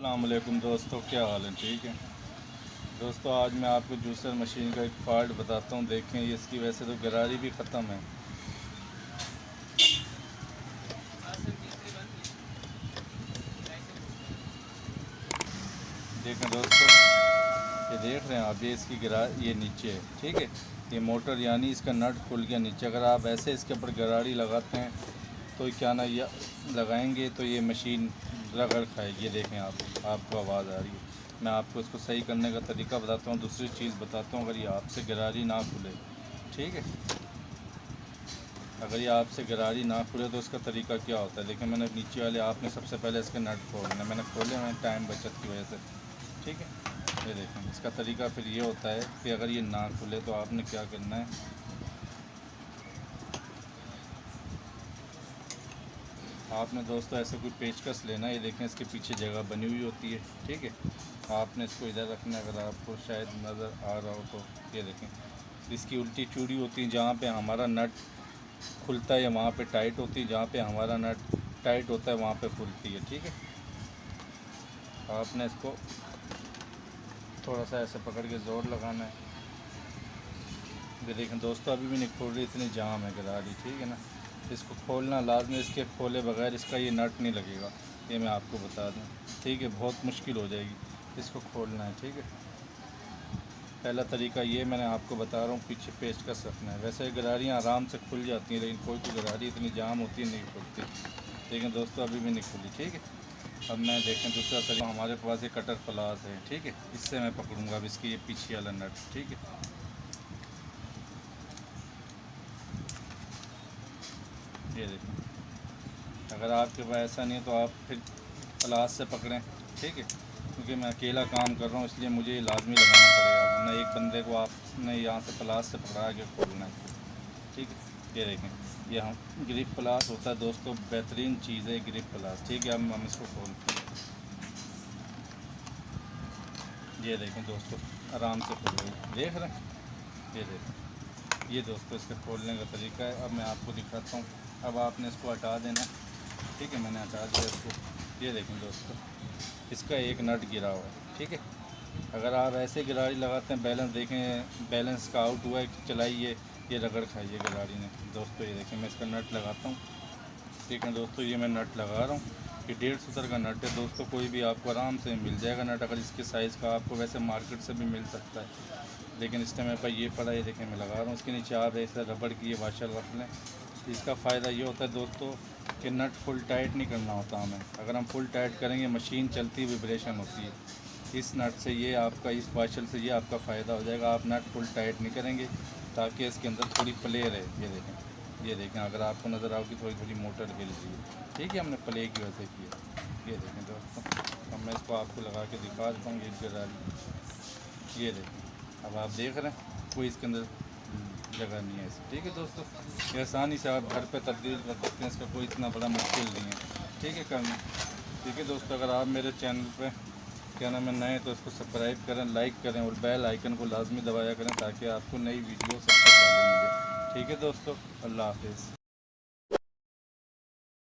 अस्सलामुअलैकुम दोस्तों, क्या हाल है? ठीक है दोस्तों, आज मैं आपको जूसर मशीन का एक फ़ॉल्ट बताता हूँ। देखें, ये इसकी वजह से तो गरारी भी ख़त्म है। देखें दोस्तों, ये देख रहे हैं आप, ये इसकी ये नीचे है। ठीक है, ये मोटर यानी इसका नट खुल गया नीचे। अगर आप ऐसे इसके ऊपर गरारी लगाते हैं तो क्या ना, ये लगाएंगे तो ये मशीन रगड़ खाएगी। ये देखें आपको आवाज़ आ रही है। मैं आपको इसको सही करने का तरीका बताता हूँ। दूसरी चीज़ बताता हूँ, अगर ये आपसे गरारी ना खुले, ठीक है, अगर ये आपसे गरारी ना खुले तो इसका तरीका क्या होता है। देखिए, मैंने नीचे वाले, आपने सबसे पहले इसके नट खोलने, मैंने खोले हैं टाइम बचत की वजह से। ठीक है, ये देखें, इसका तरीका फिर ये होता है कि अगर ये ना खुले तो आपने क्या करना है, आपने दोस्तों ऐसे कोई पेचकस लेना है। ये देखें, इसके पीछे जगह बनी हुई होती है। ठीक है, आपने इसको इधर रखना है। अगर आपको शायद नज़र आ रहा हो तो ये देखें, इसकी उल्टी चूड़ी होती है। जहाँ पे हमारा नट खुलता है वहाँ पे टाइट होती है, जहाँ पे हमारा नट टाइट होता है वहाँ पे खुलती है। ठीक है, आपने इसको थोड़ा सा ऐसे पकड़ के ज़ोर लगाना है। ये देखें दोस्तों, अभी भी नहीं खोल रही, इतनी जाम है गरारी। ठीक है ना, इसको खोलना लाजमी, इसके खोले बगैर इसका ये नट नहीं लगेगा। ये मैं आपको बता दूं। ठीक है, बहुत मुश्किल हो जाएगी इसको खोलना है। ठीक है, पहला तरीका ये मैंने आपको बता रहा हूँ, पीछे पेचकस रखना है। वैसे गरारियाँ आराम से खुल जाती हैं, लेकिन कोई गरारी इतनी जाम होती है, नहीं खुलती। लेकिन दोस्तों, अभी भी नहीं खुली। ठीक है, अब मैं देखें दूसरा तरीका, हमारे पास ये कटर प्लास है। ठीक है, इससे मैं पकड़ूँगा अब इसकी ये पीछे वाला नट। ठीक है, ये देखें, अगर आपके पास ऐसा नहीं है तो आप फिर प्लास से पकड़ें। ठीक है, क्योंकि मैं अकेला काम कर रहा हूँ, इसलिए मुझे लाजमी लगाना पड़ेगा, वरना एक बंदे को आपने यहाँ से प्लास से पकड़ा के खोलना है। ठीक है, ये देखें, ये हम ग्रिप प्लास होता है दोस्तों, बेहतरीन चीज़ है ग्रिप प्लास। ठीक है, अब हम इसको खोलते हैं। ये देखें दोस्तों, आराम से खोल गई, देख रहे हैं। ये देखें, ये दोस्तों इसके खोलने का तरीका है। अब मैं आपको दिखाता हूँ। अब आपने इसको हटा देना। ठीक है, मैंने हटा दिया इसको। ये देखें दोस्तों, इसका एक नट गिरा हुआ है। ठीक है, अगर आप ऐसे गरारी लगाते हैं, बैलेंस देखें, बैलेंस का आउट हुआ है, चलाइए, ये रगड़ खाइए गरारी ने। दोस्तों ये देखें, मैं इसका नट लगाता हूँ। ठीक है दोस्तों, ये मैं नट लगा रहा हूँ। ये 1.5 सूत्र का नट है दोस्तों, कोई भी आपको आराम से मिल जाएगा नट, अगर इसके साइज़ का। आपको वैसे मार्केट से भी मिल सकता है, लेकिन इस टाइम मेरे पास ये पड़ा है। देखें, मैं लगा रहा हूँ। इसके नीचे आप ऐसे रबड़ की ये वाशर रख लें। इसका फ़ायदा ये होता है दोस्तों कि नट फुल टाइट नहीं करना होता हमें। अगर हम फुल टाइट करेंगे, मशीन चलती, विब्रेशन होती है। इस नट से ये आपका, इस वाशर से ये आपका फ़ायदा हो जाएगा। आप नट फुल टाइट नहीं करेंगे ताकि इसके अंदर थोड़ी प्ले रहे। ये देखें, अगर आपको नज़र आओगी थोड़ी थोड़ी मोटर हिल रही है। ठीक है, हमने प्ले की वजह से किया। ये देखें दोस्तों, अब मैं इसको आपको लगा के दिखा देता हूँ। ये गरारी, ये देखें, अब आप देख रहे हैं, कोई इसके अंदर जगह नहीं है ऐसी। ठीक है दोस्तों, ये आसानी से आप घर पे तब्दील कर सकते हैं, इसका कोई इतना बड़ा मुश्किल नहीं है। ठीक है, करना। ठीक है दोस्तों, अगर आप मेरे चैनल पे क्या नाम है नए, तो इसको सब्सक्राइब करें, लाइक करें और बेल आइकन को लाजमी दबाया करें, ताकि आपको नई वीडियो सबसे पहले मिले। ठीक है दोस्तों, अल्लाह हाफिज़।